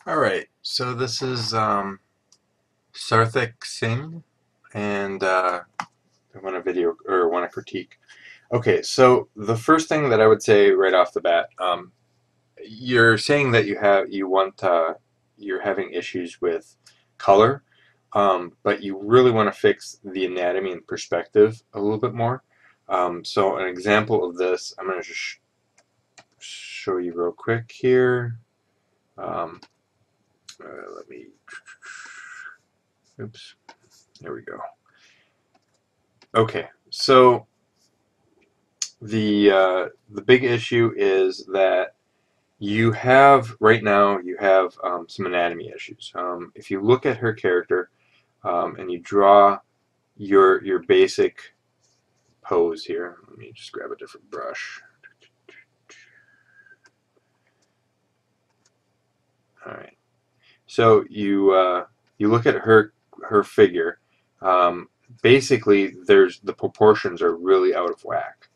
Alright, so this is Sarthik Singh, and I want a video, or want a critique. Okay, so the first thing that I would say right off the bat, you're saying that you're having issues with color, but you really want to fix the anatomy and perspective a little bit more. So an example of this, I'm going to just show you real quick here. Um, Let me, oops, there we go. Okay, so the big issue is that you have some anatomy issues. If you look at her character and you draw your basic pose here, let me just grab a different brush. All right, so you look at her figure. Um, Basically, the proportions are really out of whack,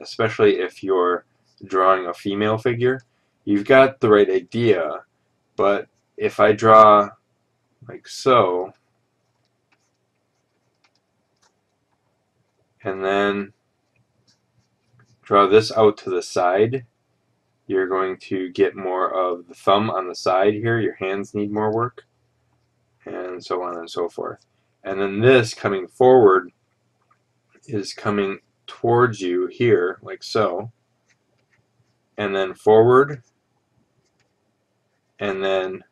especially if you're drawing a female figure. You've got the right idea, but if I draw like so, and then draw this out to the side, you're going to get more of the thumb on the side here. Your hands need more work, and so on and so forth. And then this coming forward is coming towards you here, like so, and then forward, and then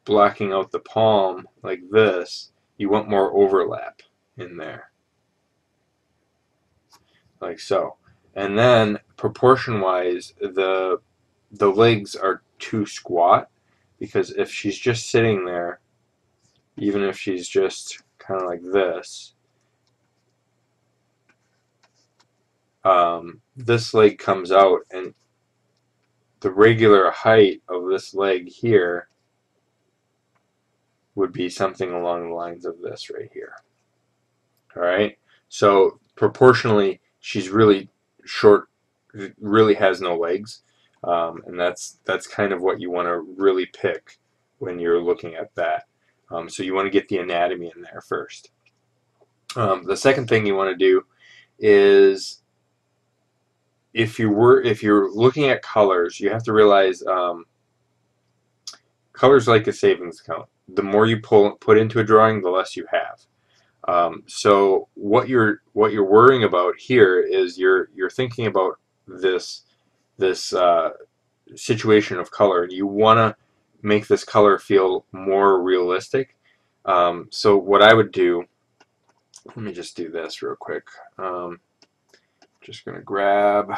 blocking out the palm like this. You want more overlap in there, like so. And then proportion wise, the legs are too squat, because if she's just sitting there, even if she's just kind of like this, this leg comes out, and the regular height of this leg here would be something along the lines of this right here. All right, so proportionally, she's really short, really has no legs, and that's kind of what you want to really pick when you're looking at that. So you want to get the anatomy in there first. The second thing you want to do is, if you're looking at colors, you have to realize colors like a savings account. The more you put into a drawing, the less you have. So what you're worrying about here is you're thinking about this situation of color, and you want to make this color feel more realistic. So what I would do, let me just do this real quick. Just gonna grab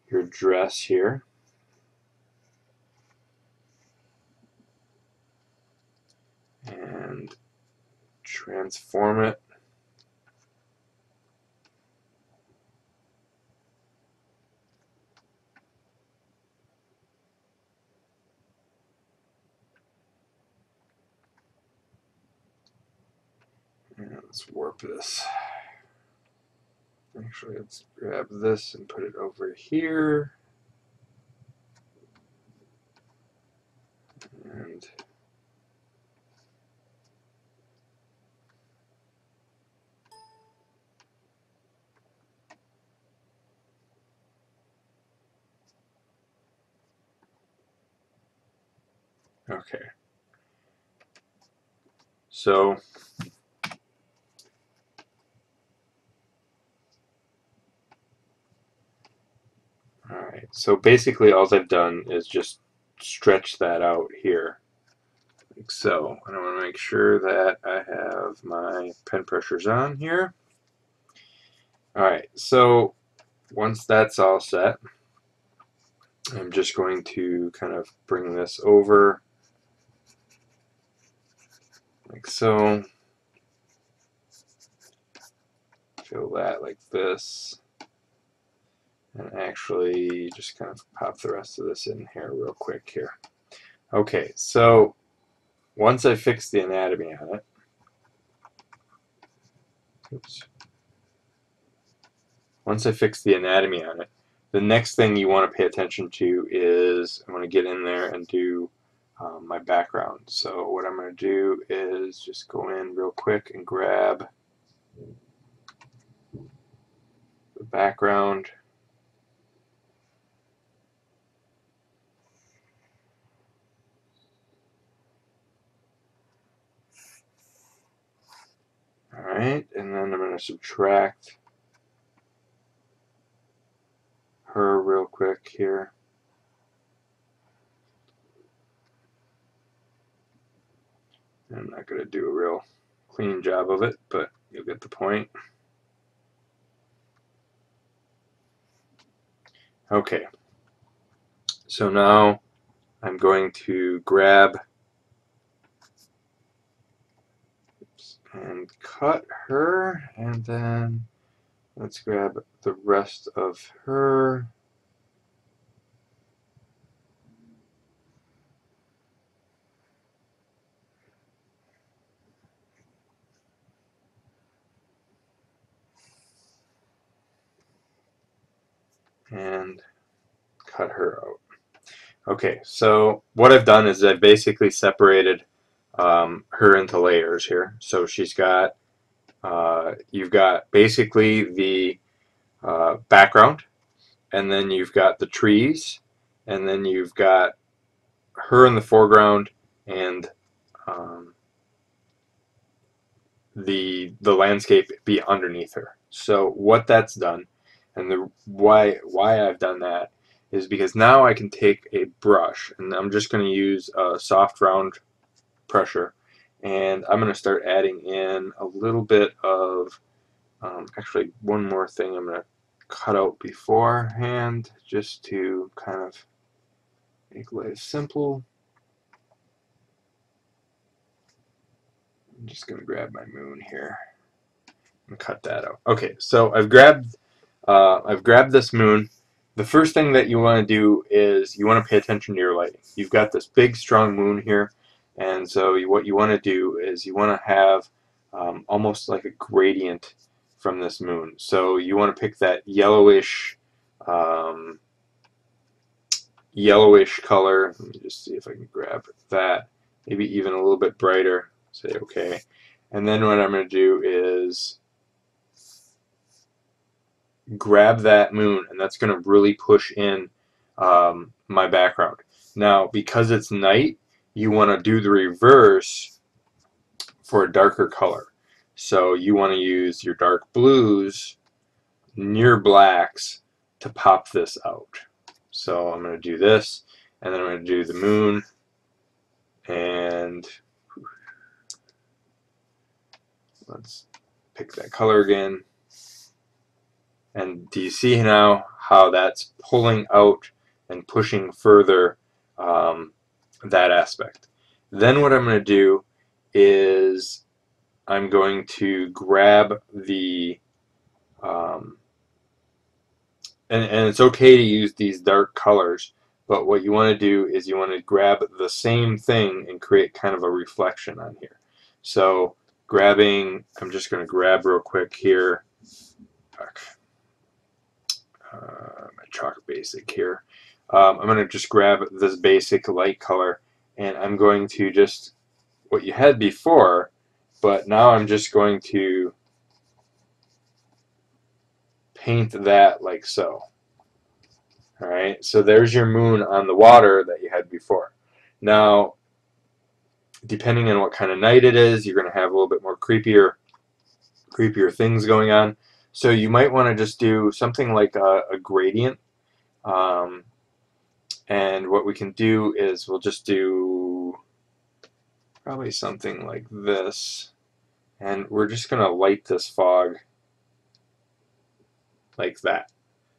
your dress here, and transform it. And let's warp this. Actually, let's grab this and put it over here. And okay. So alright, so basically all I've done is just stretch that out here, like so. And I want to make sure that I have my pen pressures on here. Alright, so once that's all set, I'm just going to kind of bring this over, like so. Fill that like this. And actually just kind of pop the rest of this in here real quick here. Okay, so once I fix the anatomy on it, oops, once I fix the anatomy on it, the next thing you want to pay attention to is I'm going to get in there and do my background. So what I'm going to do is just go in real quick and grab the background. Alright, and then I'm going to subtract her real quick here. I'm not going to do a real clean job of it, but you'll get the point. Okay, so now I'm going to grab and cut her, and then let's grab the rest of her. And cut her out. Okay, so what I've done is I've basically separated her into layers here. So she's got, you've got basically the background, and then you've got the trees, and then you've got her in the foreground, and the landscape be underneath her. So what that's done, and the why I've done that is because now I can take a brush, and I'm just going to use a soft round pressure, and I'm going to start adding in a little bit of actually one more thing I'm going to cut out beforehand just to kind of make life simple. I'm just going to grab my moon here and cut that out. Okay, so I've grabbed this moon. The first thing that you want to do is you want to pay attention to your lighting. You've got this big, strong moon here, and so what you want to do is you want to have almost like a gradient from this moon. So you want to pick that yellowish color. Let me just see if I can grab that. Maybe even a little bit brighter. Say okay. And then what I'm going to do is grab that moon, and that's going to really push in my background. Now, because it's night, you want to do the reverse for a darker color. So you want to use your dark blues near blacks to pop this out. So I'm going to do this, and then I'm going to do the moon, and let's pick that color again. And do you see now how that's pulling out and pushing further that aspect? Then what I'm going to do is I'm going to grab the and it's okay to use these dark colors, but what you want to do is you want to grab the same thing and create kind of a reflection on here. So I'm just going to grab real quick here my chalk basic here. I'm going to just grab this basic light color, and I'm going to just what you had before, but now I'm just going to paint that like so. Alright, so there's your moon on the water that you had before. Now, depending on what kind of night it is, you're going to have a little bit more creepier things going on. So you might want to just do something like a gradient. And what we can do is we'll just do probably something like this. And we're just going to light this fog like that.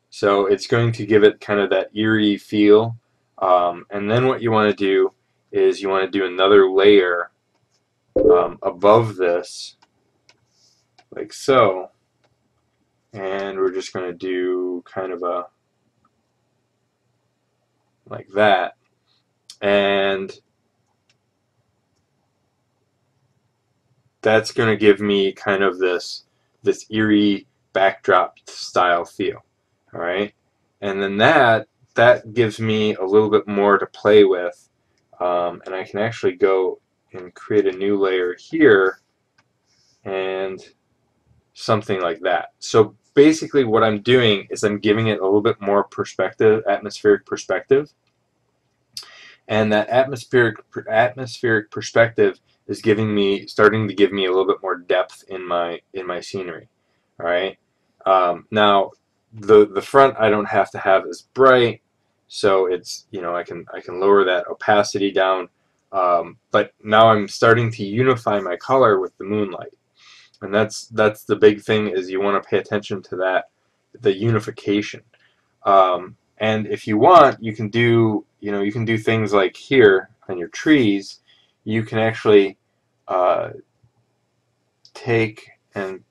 So it's going to give it kind of that eerie feel. And then what you want to do is you want to do another layer above this, like so. And we're just going to do kind of a like that. And that's going to give me kind of this eerie backdrop style feel. All right, and then that gives me a little bit more to play with, and I can actually go and create a new layer here and something like that. So basically what I'm doing is I'm giving it a little bit more perspective, atmospheric perspective, and that atmospheric perspective is starting to give me a little bit more depth in my scenery. All right. Now the front I don't have to have as bright, so it's, you know, I can lower that opacity down. But now I'm starting to unify my color with the moonlight, and that's the big thing, is you want to pay attention to that, the unification. And if you want, you can do, you know, you can do things like here on your trees. You can actually take and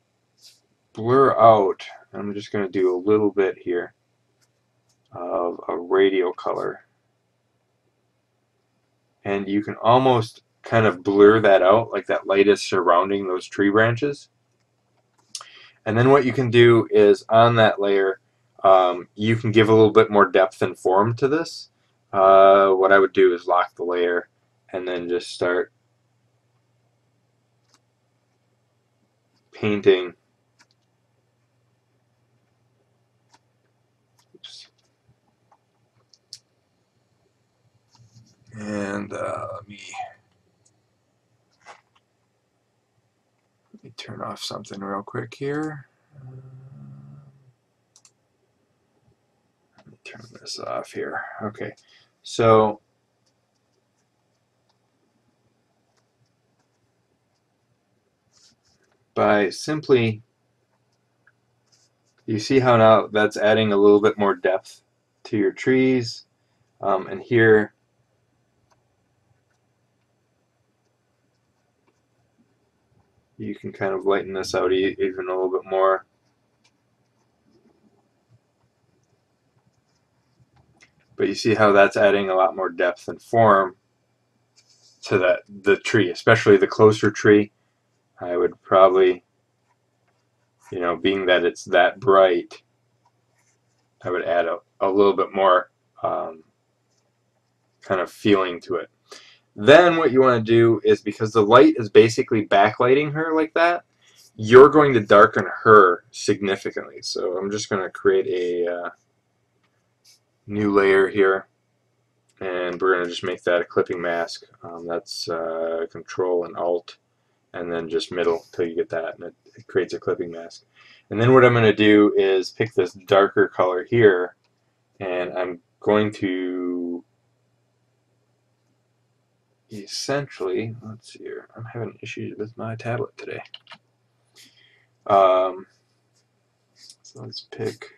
blur out. I'm just going to do a little bit here of a radial color, and you can almost kind of blur that out, like that light is surrounding those tree branches. And then what you can do is on that layer, you can give a little bit more depth and form to this. What I would do is lock the layer and then just start painting. Oops. And let me turn off something real quick here. Let me turn this off here. Okay, so by simply, you see how now that's adding a little bit more depth to your trees, and here you can kind of lighten this out even a little bit more. But you see how that's adding a lot more depth and form to the tree, especially the closer tree. I would probably, you know, being that it's that bright, I would add a little bit more kind of feeling to it. Then what you want to do is, because the light is basically backlighting her like that, you're going to darken her significantly. So I'm just going to create a new layer here, and we're going to just make that a clipping mask. That's Control and Alt, and then just middle till you get that, and it creates a clipping mask. And then what I'm going to do is pick this darker color here, and I'm going to essentially, let's see here, I'm having issues with my tablet today. So let's pick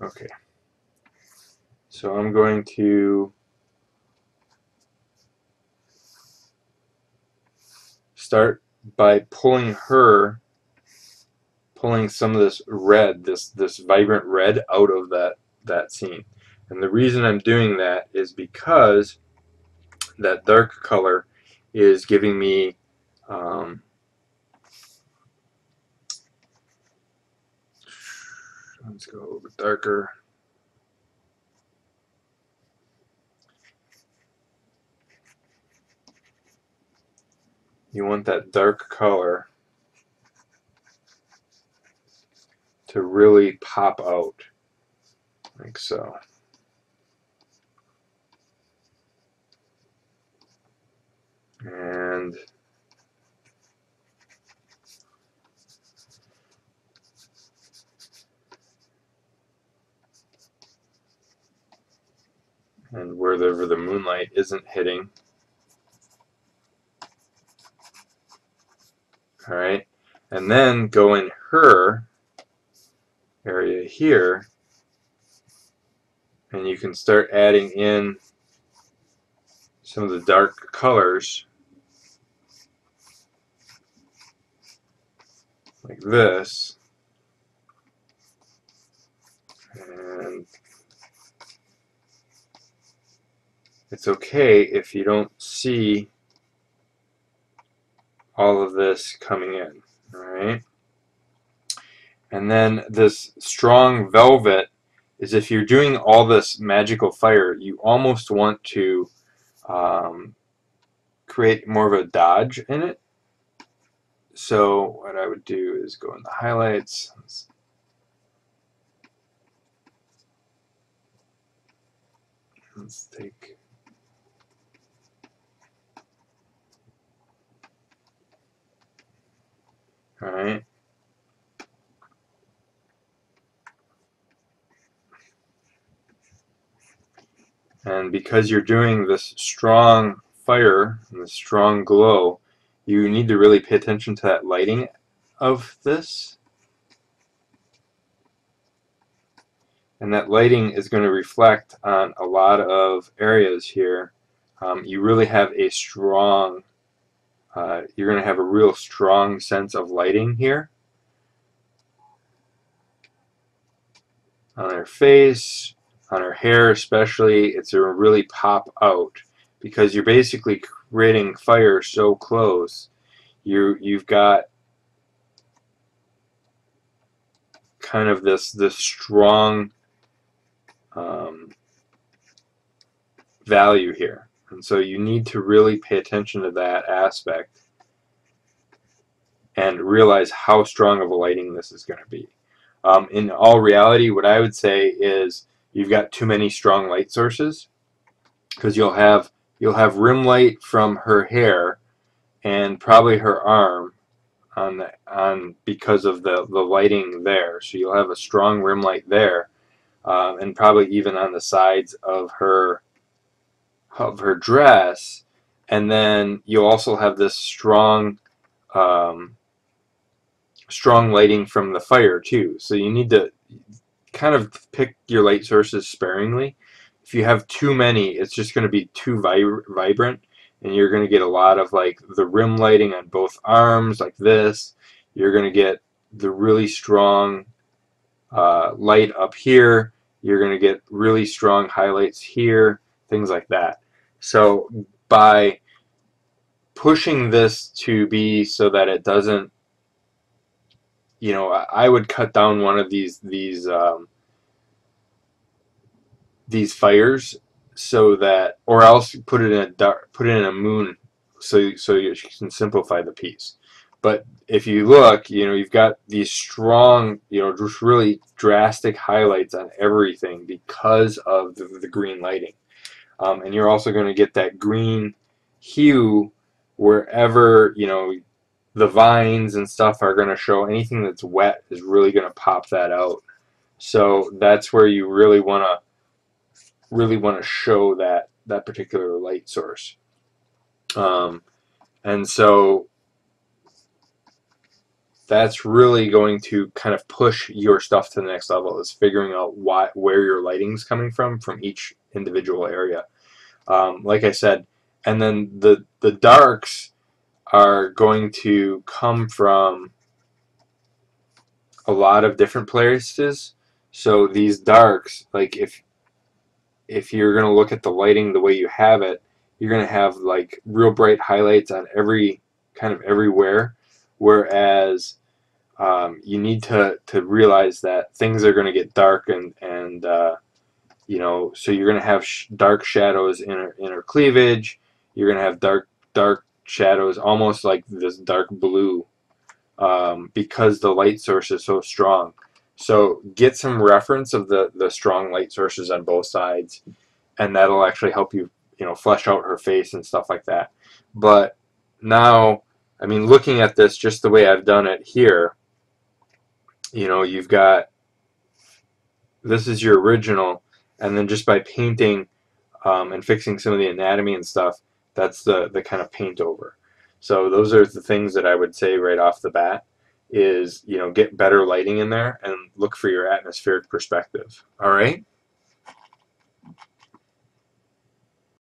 okay. So I'm going to start by pulling some of this red, this vibrant red out of that scene. And the reason I'm doing that is because that dark color is giving me let's go a little bit darker. You want that dark color to really pop out, like so. And wherever the moonlight isn't hitting. All right, and then go in her area here, and you can start adding in some of the dark colors like this, and it's okay if you don't see all of this coming in, all right? And then this strong velvet is if you're doing all this magical fire, you almost want to create more of a dodge in it. So what I would do is go in the highlights. Let's take, all right. And because you're doing this strong fire and this strong glow, you need to really pay attention to that lighting of this. And that lighting is going to reflect on a lot of areas here. You really have a strong, you're going to have a real strong sense of lighting here. On her face, on her hair especially, it's going to really pop out because you're basically creating fire so close. You've got kind of this strong value here, and so you need to really pay attention to that aspect and realize how strong of a lighting this is going to be. In all reality, what I would say is you've got too many strong light sources, because you'll have rim light from her hair and probably her arm on because of the lighting there. So you'll have a strong rim light there, and probably even on the sides of her dress. And then you'll also have this strong lighting from the fire too. So you need to kind of pick your light sources sparingly. If you have too many, it's just going to be too vibrant, and you're going to get a lot of like the rim lighting on both arms like this. You're going to get the really strong light up here. You're going to get really strong highlights here, things like that. So by pushing this to be so that it doesn't, you know, I would cut down one of these fires, so that, or else put it in a moon, so you can simplify the piece. But if you look, you know, you've got these strong, you know, just really drastic highlights on everything because of the green lighting, and you're also going to get that green hue wherever, you know, the vines and stuff are going to show. Anything that's wet is really going to pop that out. So that's where you really want to show that particular light source. And so that's really going to kind of push your stuff to the next level, is figuring out where your lighting's coming from each individual area. Like I said, and then the darks are going to come from a lot of different places. So these darks, like if you're going to look at the lighting the way you have it, you're going to have like real bright highlights on everywhere, whereas you need to realize that things are going to get dark, and you know, so you're going to have dark shadows in her cleavage. You're going to have dark shadows, almost like this dark blue, because the light source is so strong. So get some reference of the strong light sources on both sides, and that'll actually help you, you know, flesh out her face and stuff like that. But now, I mean, looking at this just the way I've done it here, you know, you've got, this is your original, and then just by painting and fixing some of the anatomy and stuff, that's the kind of paint over. So those are the things that I would say right off the bat is, you know, get better lighting in there and look for your atmospheric perspective. All right?